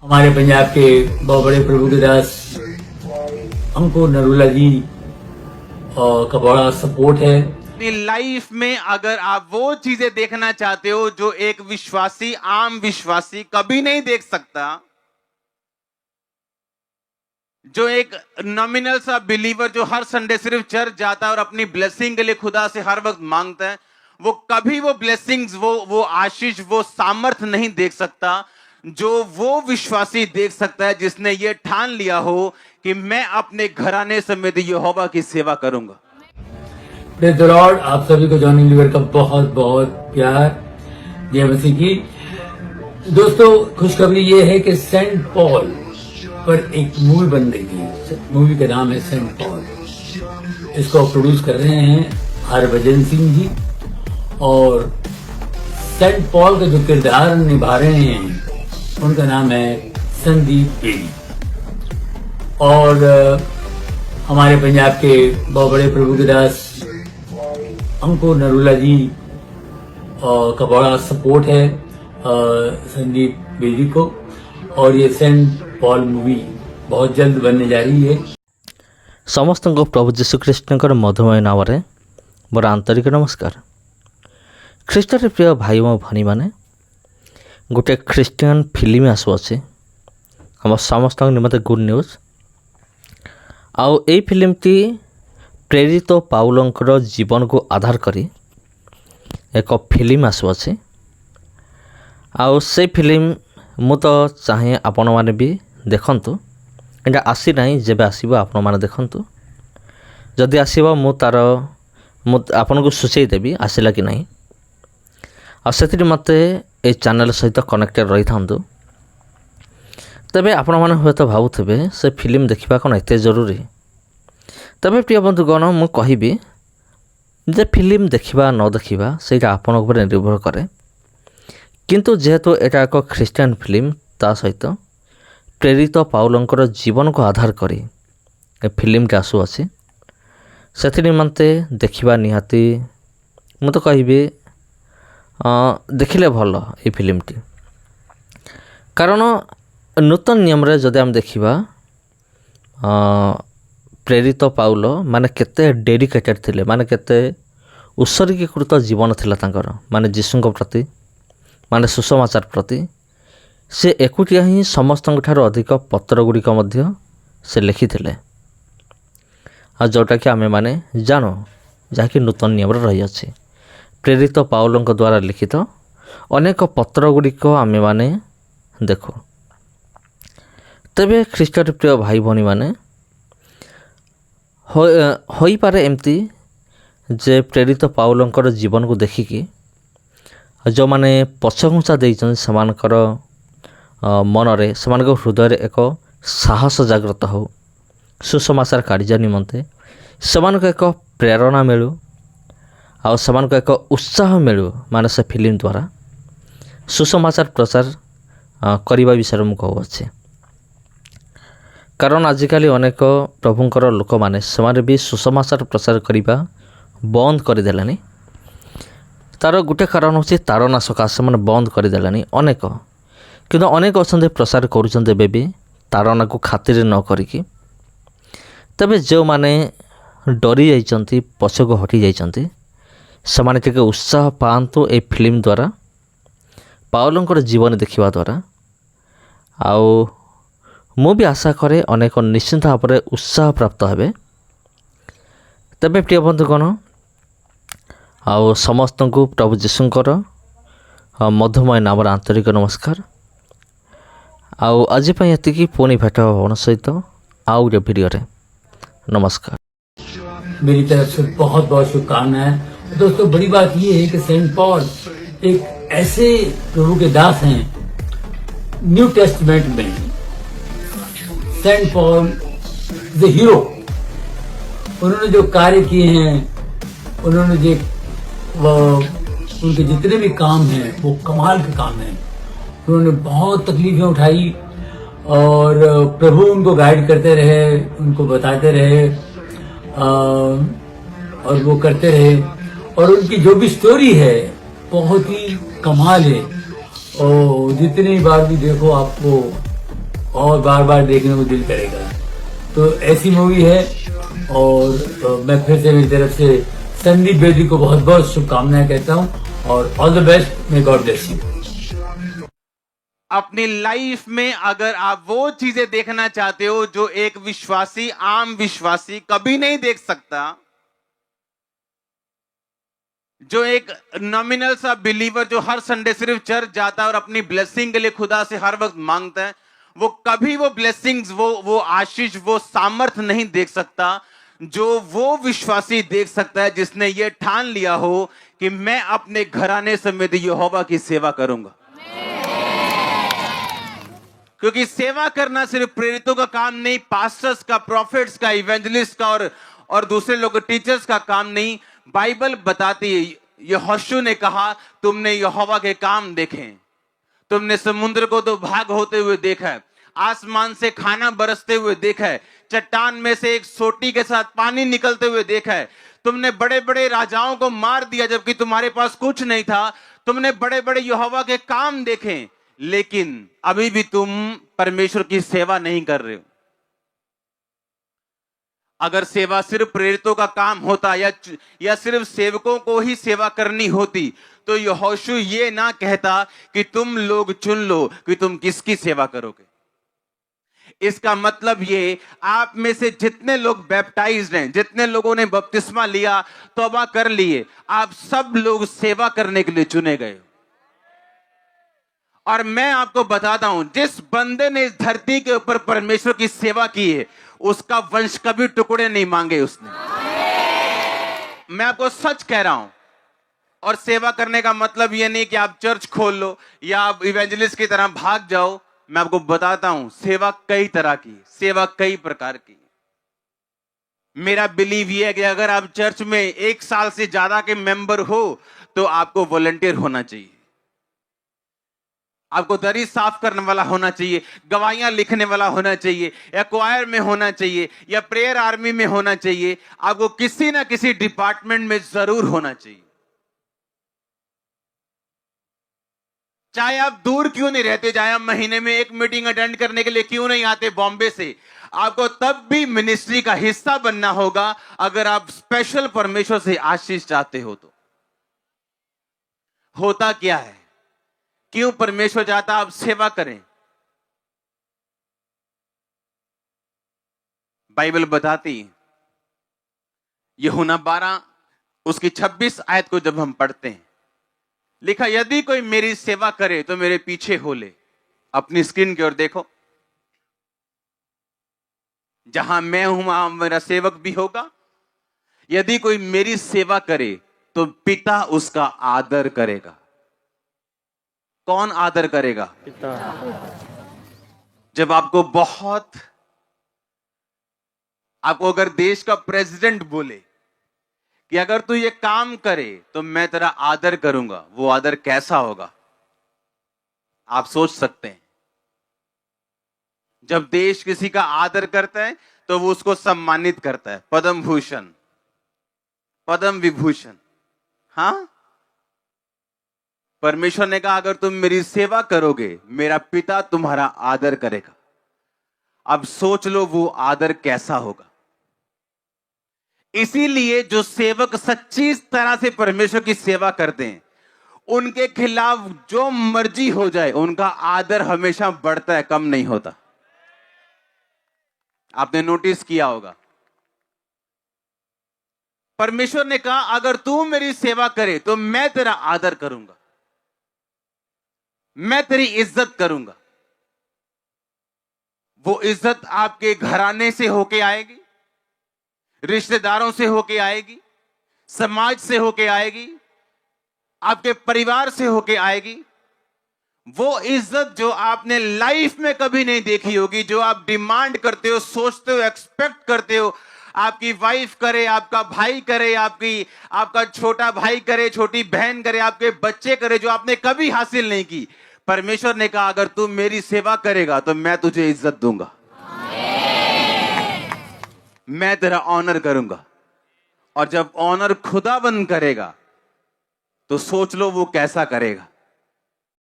हमारे पंजाब के बहुत बड़े प्रभु के दास अंकुर नरूला जी का बड़ा सपोर्ट है। अपनी लाइफ में अगर आप वो चीजें देखना चाहते हो जो एक विश्वासी, आम विश्वासी कभी नहीं देख सकता, जो एक नॉमिनल सा बिलीवर जो हर संडे सिर्फ चर्च जाता है और अपनी ब्लेसिंग के लिए खुदा से हर वक्त मांगता है, वो कभी वो ब्लेसिंग्स, वो आशीष, वो सामर्थ्य नहीं देख सकता जो वो विश्वासी देख सकता है जिसने ये ठान लिया हो कि मैं अपने घराने समेत यहोवा की सेवा करूंगा। Praise the Lord. आप सभी को जॉनी लीवर का बहुत बहुत प्यार, जय मसीह की। दोस्तों, खुशखबरी ये है कि सेंट पॉल पर एक मूवी बन रही है। मूवी का नाम है सेंट पॉल। इसको प्रोड्यूस कर रहे हैं हरभजन सिंह जी, और सेंट पॉल का जो किरदार निभा रहे हैं उनका नाम है संदीप बेदी। और हमारे पंजाब के बहुत बड़े प्रभु के दास अंकुर नरूला जी का बड़ा सपोर्ट है संदीप बेदी को, और ये सेंट पॉल मूवी बहुत जल्द बनने जा रही है। समस्त को प्रभु जीशु ख्रीष्टर मधुमय नाम मोर आंतरिक नमस्कार। ख्रीष्टर प्रिय भाई मो भनी माने गोटे ख्रीस्टियन फिल्म आसुअछि हम समस्त निमते गुड न्यूज। आउ ए फिल्मटी प्रेरित पाउलंकर जीवन को आधार करी एक फिल्म आसुअछि। आउ से फिल्म मु तो चाहे आपण माने भी देखंतु। एटा आसी नहीं, जेबे आसीबो आपण माने देखंतु। जदि आसीबो मु आपन को सूचई देबी आसिला कि नहीं। आ सेति मते ए चैनल सहित कनेक्टेड रही थांतु। तबे आपण माने हुए तो भावुथिबे से फिल्म देखिबा कोन एते जरूरी। तबे प्रिय बंधुगण, मु कहिबी जे फिल्म देखिबा न देखिबा सेटा आपण ऊपर निर्भर करे, किंतु जेहेतु एटा एक ख्रीस्टियन फिल्म ता सहित प्रेरित पाउलंकर जीवन को आधार करी ए फिल्मटा आसुअछि, सेति निमंते देखिबा निहाती मु तो कहिबी देखिले भल ये फिल्मटी। कारण नूतन नियम रे जदि हम देखिबा प्रेरित पाउल माने केते डेडिकेटेड थिले, माने केते उत्सर्गीकृत जीवन थिला तांकर, माने जीशुଙ୍କ प्रति, माने सुसमाचार प्रति। से एकुटिया ही समस्त ठारो अधिक पत्र गुड़िक मध्य से लिखिथिले, आ जोटा कि आमे माने जानो जहाँकि नूतन नियम रही अछि। प्रेरित पाउलଙ୍କ द्वारा लिखित अनेक पत्र गुड़िक आमे माने देखो। तबे ख्रीष्टर प्रिय भाई भनी माने होई पारे एमती जे प्रेरित पाउलंकर जीवन को देखिकी जो माने पछघुंचा देइछन समानकर मनरे, समानक हृदय एक साहस जागृत हो, सुसमाचार कार्य निमंते समानक एक प्रेरणा मिलू, आ समानक एक उत्साह मिलू। माने से फिल्म द्वारा सुसमाचार प्रचार करने विषय में कहूँ। कारण आजिकाली अनेक प्रभुंकर लोक माने समारे भी सुसमाचार प्रचार करने बंद करदेलानी। तार गोटे कारण होची तारना सकाशे मैंने बंद करदेलानी अनेक, किंतु अनेक अच्छा प्रसार करुँच भी तारना को खातिर न करिकी। तबे जो माने डरी जाइछंती, पछको हटी जाइछंती, समाने टिके उत्साह पांतु ए फिल्म द्वारा, पाउलंकर जीवन देखिबा द्वारा। आउ मु भी आशा करे अनेक निश्चिंत भाव में उत्साह प्राप्त हेबे। तबे प्रिय बंधुगण, आउ समस्त को प्रभु जीशुंकर मधुमय नाम आंतरिक नमस्कार। आउ आज एतिकी पुणी भेट होने सहित आउ रे वीडियो रे। नमस्कार। मेरी तरफ से बहुत बहुत शुभकामनाएं। दोस्तों, बड़ी बात यह है कि सेंट पॉल एक ऐसे प्रभु के दास हैं न्यू टेस्टमेंट में। सेंट पॉल द हीरो, उन्होंने जो कार्य किए हैं, उन्होंने जो उनके जितने भी काम हैं वो कमाल के काम हैं। उन्होंने बहुत तकलीफें उठाई और प्रभु उनको गाइड करते रहे, उनको बताते रहे और वो करते रहे। और उनकी जो भी स्टोरी है बहुत ही कमाल है, और जितनी बार भी देखो आपको और बार बार देखने को दिल करेगा। तो ऐसी मूवी है। और मैं फिर से मेरी तरफ से संदीप बेदी को बहुत बहुत शुभकामनाएं कहता हूँ और all the best, may God bless you. अपनी लाइफ में अगर आप वो चीजें देखना चाहते हो जो एक विश्वासी, आम विश्वासी कभी नहीं देख सकता, जो एक नॉमिनल सा बिलीवर जो हर संडे सिर्फ चर्च जाता है और अपनी ब्लेसिंग के लिए खुदा से हर वक्त मांगता है, वो कभी वो ब्लेसिंग्स, वो आशीष, वो सामर्थ नहीं देख सकता जो वो विश्वासी देख सकता है जिसने ये ठान लिया हो कि मैं अपने घराने समेत यहोवा की सेवा करूंगा। क्योंकि सेवा करना सिर्फ प्रेरितों का काम नहीं, पास्टर्स का, प्रॉफिट्स का, इवेंजलिस्ट का और दूसरे लोग टीचर्स का काम नहीं। बाइबल बताती है, यहोशू ने कहा तुमने यहोवा के काम देखे, तुमने समुद्र को दो भाग होते हुए देखा है, आसमान से खाना बरसते हुए देखा है, चट्टान में से एक सोटी के साथ पानी निकलते हुए देखा है, तुमने बड़े बड़े राजाओं को मार दिया जबकि तुम्हारे पास कुछ नहीं था, तुमने बड़े बड़े यहोवा के काम देखे, लेकिन अभी भी तुम परमेश्वर की सेवा नहीं कर रहे हो। अगर सेवा सिर्फ प्रेरितों का काम होता या सिर्फ सेवकों को ही सेवा करनी होती तो यहोशू ये ना कहता कि तुम लोग चुन लो कि तुम किसकी सेवा करोगे। इसका मतलब ये, आप में से जितने लोग बैप्टाइज्ड हैं, जितने लोगों ने बपतिस्मा लिया, तौबा कर लिए, आप सब लोग सेवा करने के लिए चुने गए। और मैं आपको बताता हूं, जिस बंदे ने इस धरती के ऊपर परमेश्वर की सेवा की है उसका वंश कभी टुकड़े नहीं मांगे उसने। मैं आपको सच कह रहा हूं। और सेवा करने का मतलब यह नहीं कि आप चर्च खोल लो या आप इवेंजलिस्ट की तरह भाग जाओ। मैं आपको बताता हूं, सेवा कई तरह की, सेवा कई प्रकार की। मेरा बिलीव यह है कि अगर आप चर्च में 1 साल से ज्यादा के मेंबर हो तो आपको वॉलंटियर होना चाहिए, आपको दरी साफ करने वाला होना चाहिए, गवाहियां लिखने वाला होना चाहिए, या क्वायर में होना चाहिए, या प्रेयर आर्मी में होना चाहिए। आपको किसी ना किसी डिपार्टमेंट में जरूर होना चाहिए। चाहे आप दूर क्यों नहीं रहते, चाहे आप महीने में 1 मीटिंग अटेंड करने के लिए क्यों नहीं आते बॉम्बे से, आपको तब भी मिनिस्ट्री का हिस्सा बनना होगा अगर आप स्पेशल परमेश्वर से आशीष चाहते हो तो। होता क्या है, क्यों परमेश्वर चाहता आप सेवा करें? बाइबल बताती, यूहन्ना 12 उसकी 26 आयत को जब हम पढ़ते हैं, लिखा, यदि कोई मेरी सेवा करे तो मेरे पीछे हो ले। अपनी स्क्रीन की ओर देखो, जहां मैं हूं वहां मेरा सेवक भी होगा। यदि कोई मेरी सेवा करे तो पिता उसका आदर करेगा। कौन आदर करेगा? पिता। जब आपको अगर देश का प्रेसिडेंट बोले कि अगर तू ये काम करे तो मैं तेरा आदर करूंगा, वो आदर कैसा होगा आप सोच सकते हैं। जब देश किसी का आदर करता है तो वो उसको सम्मानित करता है, पद्म भूषण, पद्म विभूषण। हाँ, परमेश्वर ने कहा अगर तुम मेरी सेवा करोगे मेरा पिता तुम्हारा आदर करेगा। अब सोच लो वो आदर कैसा होगा। इसीलिए जो सेवक सच्ची तरह से परमेश्वर की सेवा करते हैं उनके खिलाफ जो मर्जी हो जाए उनका आदर हमेशा बढ़ता है, कम नहीं होता। आपने नोटिस किया होगा। परमेश्वर ने कहा अगर तू मेरी सेवा करे तो मैं तेरा आदर करूंगा, मैं तेरी इज्जत करूंगा। वो इज्जत आपके घराने से होके आएगी, रिश्तेदारों से होके आएगी, समाज से होके आएगी, आपके परिवार से होके आएगी। वो इज्जत जो आपने लाइफ में कभी नहीं देखी होगी, जो आप डिमांड करते हो, सोचते हो, एक्सपेक्ट करते हो, आपकी वाइफ करे, आपका भाई करे, आपका छोटा भाई करे, छोटी बहन करे, आपके बच्चे करे, जो आपने कभी हासिल नहीं की। परमेश्वर ने कहा अगर तू मेरी सेवा करेगा तो मैं तुझे इज्जत दूंगा, मैं तेरा ऑनर करूंगा। और जब ऑनर खुदाबंद करेगा तो सोच लो वो कैसा करेगा।